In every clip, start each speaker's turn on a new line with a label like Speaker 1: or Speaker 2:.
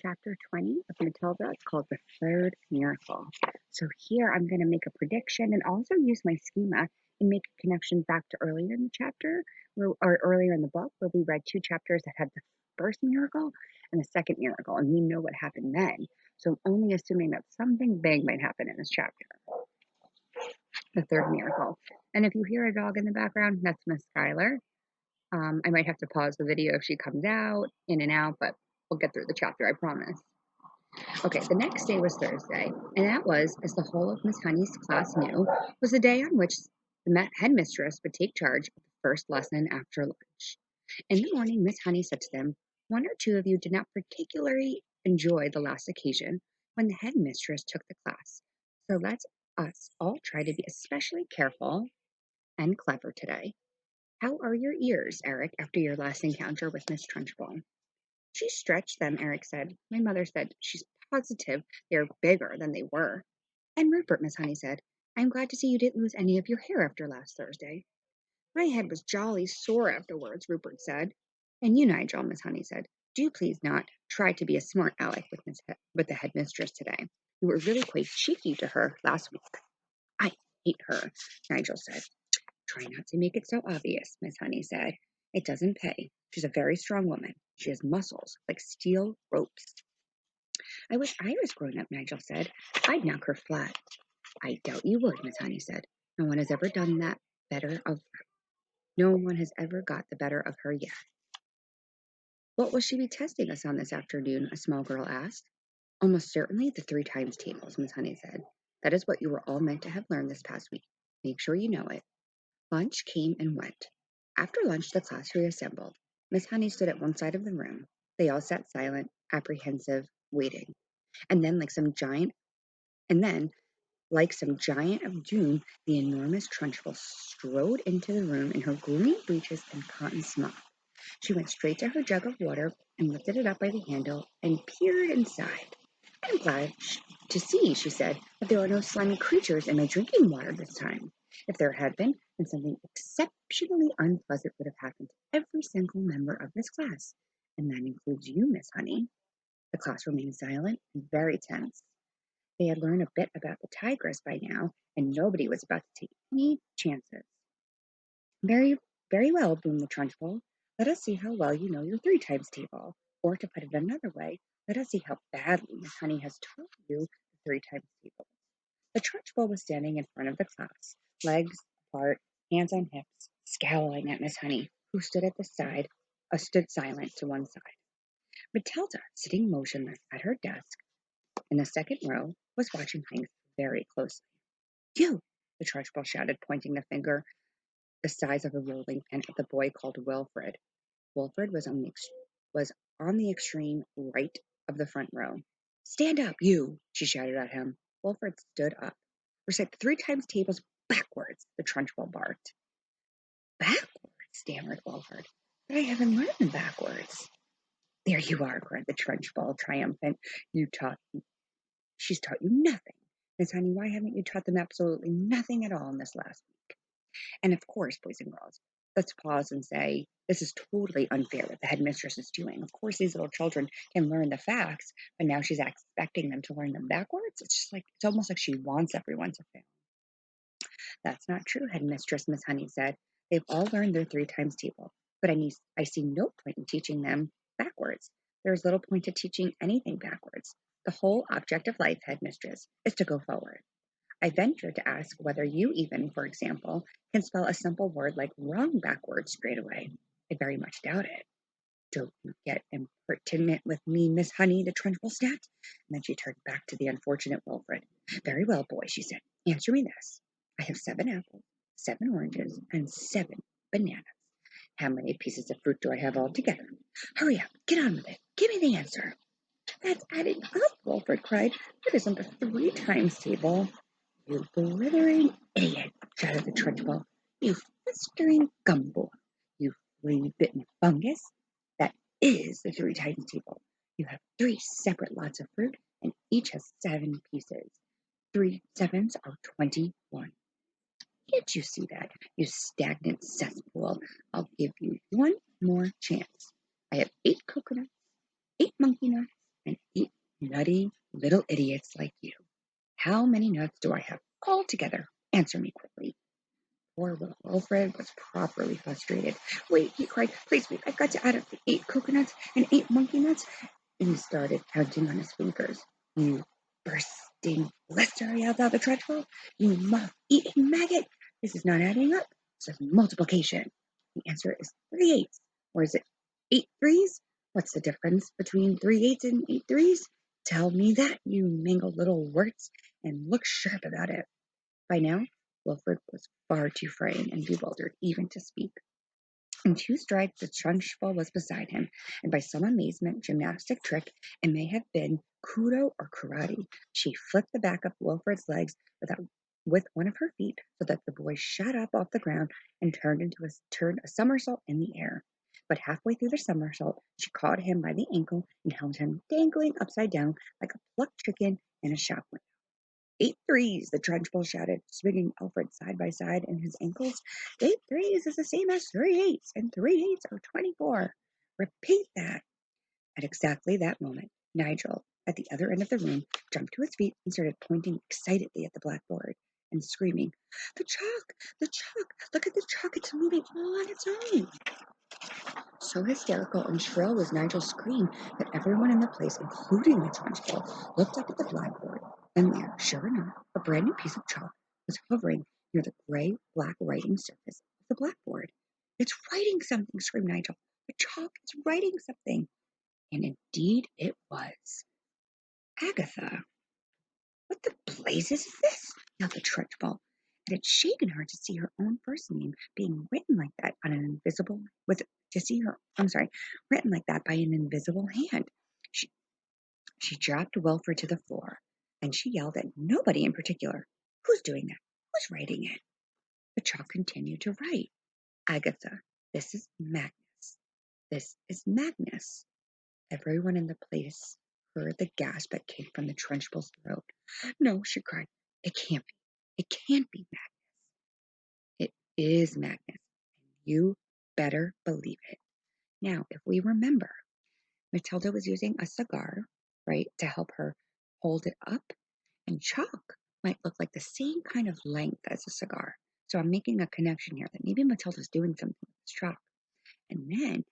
Speaker 1: chapter 20 of Matilda. It's called The Third Miracle. So here I'm going to make a prediction and also use my schema and make a connection back to earlier in the chapter or earlier in the book where we read two chapters that had the first miracle and the second miracle, and we know what happened then. So I'm only assuming that something big might happen in this chapter. The third miracle. And if you hear a dog in the background, that's Miss Skylar. I might have to pause the video if she comes out, in and out, but we'll get through the chapter, I promise. Okay, the next day was Thursday, and that was, as the whole of Miss Honey's class knew, was the day on which the headmistress would take charge of the first lesson after lunch. In the morning, Miss Honey said to them, "One or two of you did not particularly enjoy the last occasion when the headmistress took the class, so let's us all try to be especially careful and clever today. How are your ears, Eric, after your last encounter with Miss Trunchbull?" "She stretched them," Eric said. "My mother said she's positive they're bigger than they were." "And Rupert," Miss Honey said, "I'm glad to see you didn't lose any of your hair after last Thursday." "My head was jolly sore afterwards," Rupert said. "And you, Nigel," Miss Honey said, "do please not try to be a smart aleck with the headmistress today. You were really quite cheeky to her last week." "I hate her," Nigel said. "Try not to make it so obvious," Miss Honey said. "It doesn't pay. She's a very strong woman. She has muscles like steel ropes." "I wish I was grown up," Nigel said. "I'd knock her flat." "I doubt you would," Miss Honey said. "No one has ever done that better of her. No one has ever got the better of her yet." "What will she be testing us on this afternoon?" a small girl asked. "Almost certainly the 3 times tables," Miss Honey said. "That is what you were all meant to have learned this past week. Make sure you know it." Lunch came and went. After lunch, the class reassembled. Miss Honey stood at one side of the room. They all sat silent, apprehensive, waiting. And then, like some giant of doom, the enormous Trunchbull strode into the room in her green breeches and cotton smock. She went straight to her jug of water and lifted it up by the handle and peered inside. "I'm glad to see," she said, "that there are no slimy creatures in my drinking water this time. If there had been, then something exceptionally unpleasant would have happened to every single member of this class, and that includes you, Miss Honey." The class remained silent and very tense. They had learned a bit about the tigress by now, and nobody was about to take any chances. "Very, very well," boomed the Trunchbull. "Let us see how well you know your 3 times table. Or, to put it another way, let us see how badly Miss Honey has taught you the 3 times table." The Trunchbull was standing in front of the class, legs apart, hands on hips, scowling at Miss Honey, who stood stood silent to one side. Matilda, sitting motionless at her desk in the second row, was watching things very closely. "You!" the Trunchbull shouted, pointing the finger the size of a rolling pin at the boy called Wilfred. Wilfred was on the extreme right of the front row. "Stand up, you!" she shouted at him. Wilfred stood up. "Recite the 3 times tables backwards," the Trunchbull barked. "Backwards?" stammered Wilfred. "But I haven't learned them backwards." "There you are," cried the Trunchbull, triumphant. She's taught you nothing. Miss Honey, why haven't you taught them absolutely nothing at all in this last week?" And of course, boys and girls, let's pause and say this is totally unfair what the headmistress is doing. Of course, these little children can learn the facts, but now she's expecting them to learn them backwards. It's almost like she wants everyone to fail. "That's not true, headmistress," Miss Honey said. "They've all learned their 3 times table, but I see no point in teaching them backwards. There's little point to teaching anything backwards. The whole object of life, headmistress, is to go forward. I venture to ask whether you even, for example, can spell a simple word like wrong backwards straight away. I very much doubt it." "Don't you get impertinent with me, Miss Honey," the Trunchbull snapped, and then she turned back to the unfortunate Wilfred. "Very well, boy," she said. "Answer me this. I have 7 apples, 7 oranges, and 7 bananas. How many pieces of fruit do I have altogether? Hurry up, get on with it. Give me the answer." "That's adding up," Wilfred cried. "That isn't the 3 times table." "You blithering idiot," shouted the Trunchbull. "You festering gumbo. You flea-bitten fungus. That is the 3 times table. You have 3 separate lots of fruit, and each has 7 pieces. 3 sevens are 21. Can't you see that, you stagnant cesspool? I'll give you one more chance. I have 8 coconuts, 8 monkey nuts, and eat nutty little idiots like you. How many nuts do I have altogether? Answer me quickly. Poor little Wilfred was properly frustrated. Wait, he cried, please wait, I've got to add up the 8 coconuts and 8 monkey nuts. And he started counting on his fingers. You bursting blister, yelled out the Trunchbull. You moth-eating maggot. This is not adding up. This is multiplication. The answer is 3/8. Or is it 8 3s? What's the difference between 3/8 and 8 3s? Tell me that, you mangled little worts, and look sharp about it. By now, Wilfred was far too frightened and bewildered even to speak. In 2 strides, the Trunchbull was beside him, and by some amazement gymnastic trick, it may have been kudo or karate, she flicked the back of Wilfred's legs with one of her feet so that the boy shot up off the ground and turned a somersault in the air. But halfway through the somersault, she caught him by the ankle and held him dangling upside down like a plucked chicken in a shop window. 8 3s, the Trunchbull shouted, swinging Alfred side by side in his ankles. 8 3s is the same as 3/8, and 3/8 are 24. Repeat that. At exactly that moment, Nigel, at the other end of the room, jumped to his feet and started pointing excitedly at the blackboard and screaming, the chalk! The chalk! Look at the chalk! It's moving all on its own! So hysterical and shrill was Nigel's scream that everyone in the place, including the Trunchbull, looked up at the blackboard, and there, sure enough, a brand new piece of chalk was hovering near the gray-black writing surface of the blackboard. It's writing something, screamed Nigel. The chalk is writing something. And indeed it was. Agatha, what the blazes is this? Yelled the Trunchbull. It had shaken her to see her own first name being written like that on an invisible written like that by an invisible hand. She dropped Wilfred to the floor, and she yelled at nobody in particular. Who's doing that? Who's writing it? The chalk continued to write. Agatha, this is Magnus. This is Magnus. Everyone in the place heard the gasp that came from the Trunchbull's throat. No, she cried. It can't be. It can't be Magnus. It is Magnus. And you better believe it. Now, if we remember, Matilda was using a cigar, right, to help her hold it up, and chalk might look like the same kind of length as a cigar. So I'm making a connection here that maybe Matilda's doing something with this chalk. And then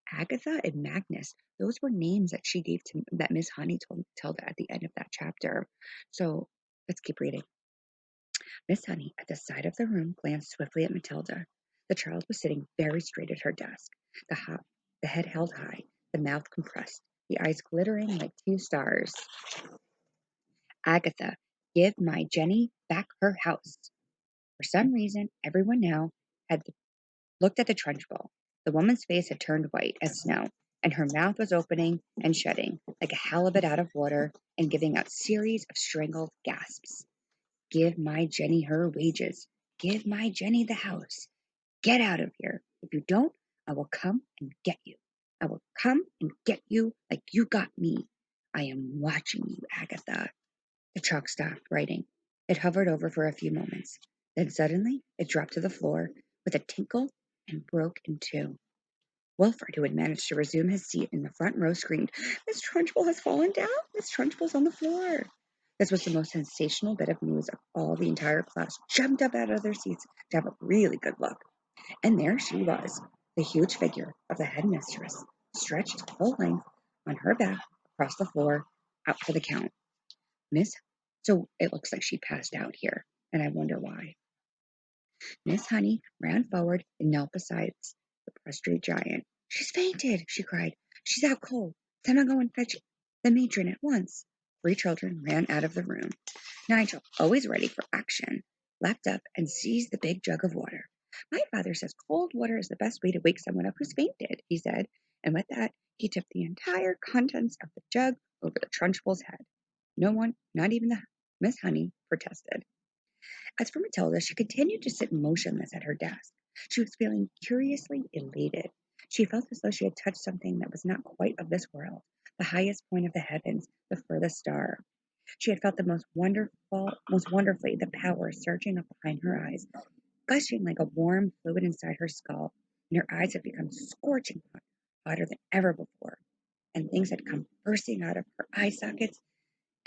Speaker 1: Agatha and Magnus, those were names that she gave to that Miss Honey told Matilda at the end of that chapter. So let's keep reading. Miss Honey, at the side of the room, glanced swiftly at Matilda. The child was sitting very straight at her desk, the head held high, the mouth compressed, the eyes glittering like 2 stars. Agatha, give my Jenny back her house. For some reason, everyone now had looked at the Trunchbull. The woman's face had turned white as snow, and her mouth was opening and shutting like a halibut out of water and giving out series of strangled gasps. Give my Jenny her wages. Give my Jenny the house. Get out of here. If you don't, I will come and get you. I will come and get you like you got me. I am watching you, Agatha. The chalk stopped writing. It hovered over for a few moments. Then suddenly it dropped to the floor with a tinkle and broke in two. Wilfred, who had managed to resume his seat in the front row, screamed, Miss Trunchbull has fallen down. Miss Trunchbull's on the floor. This was the most sensational bit of news of all. The entire class jumped up out of their seats to have a really good look. And there she was, the huge figure of the headmistress, stretched full length on her back across the floor, out for the count. So it looks like she passed out here, and I wonder why. Miss Honey ran forward and knelt beside the prostrate giant. She's fainted, she cried. She's out cold. Then go and fetch the matron at once. 3 children ran out of the room. Nigel, always ready for action, leapt up and seized the big jug of water. My father says cold water is the best way to wake someone up who's fainted, he said, and with that he tipped the entire contents of the jug over the Trunchbull's head. No one, not even the Miss Honey, protested. As for Matilda, she continued to sit motionless at her desk. She was feeling curiously elated. She felt as though she had touched something that was not quite of this world, the highest point of the heavens, the furthest star. She had felt most wonderfully, the power surging up behind her eyes, gushing like a warm fluid inside her skull, and her eyes had become scorching hot, hotter than ever before. and things had come bursting out of her eye sockets,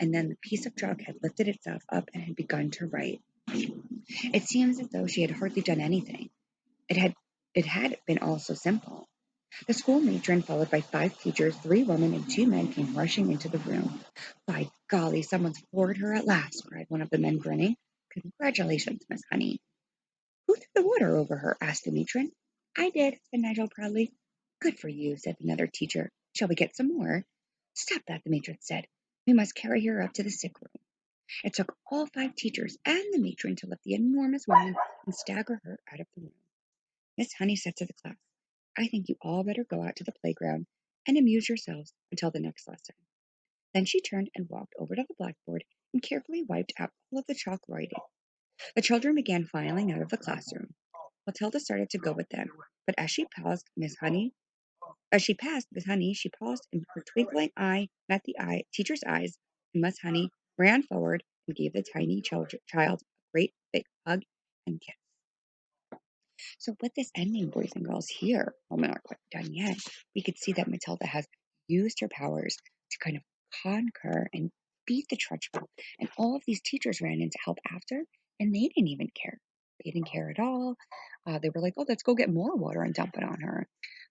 Speaker 1: and then the piece of chalk had lifted itself up and had begun to write. It seems as though she had hardly done anything. It had it had been all so simple. The school matron, followed by 5 teachers, 3 women, and 2 men, came rushing into the room. By golly, someone's floored her at last, cried one of the men, grinning. Congratulations, Miss Honey. Who threw the water over her? Asked the matron. I did, said Nigel proudly. Good for you, said another teacher. Shall we get some more? Stop that, the matron said. We must carry her up to the sick room. It took all 5 teachers and the matron to lift the enormous woman and stagger her out of the room. Miss Honey said to the class, I think you all better go out to the playground and amuse yourselves until the next lesson. Then she turned and walked over to the blackboard and carefully wiped out all of the chalk writing. The children began filing out of the classroom. Matilda started to go with them, but as she passed Miss Honey, she paused, and her twinkling eye met the teacher's eyes, and Miss Honey ran forward and gave the tiny child a great big hug and kiss. So with this ending, boys and girls, here, well, we're not quite done yet, we could see that Matilda has used her powers to kind of conquer and beat the Trunchbull. And all of these teachers ran in to help after, and they didn't even care. They didn't care at all. They were like, oh, let's go get more water and dump it on her.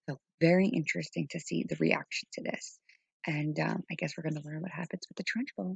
Speaker 1: So very interesting to see the reaction to this. And I guess we're going to learn what happens with the Trunchbull.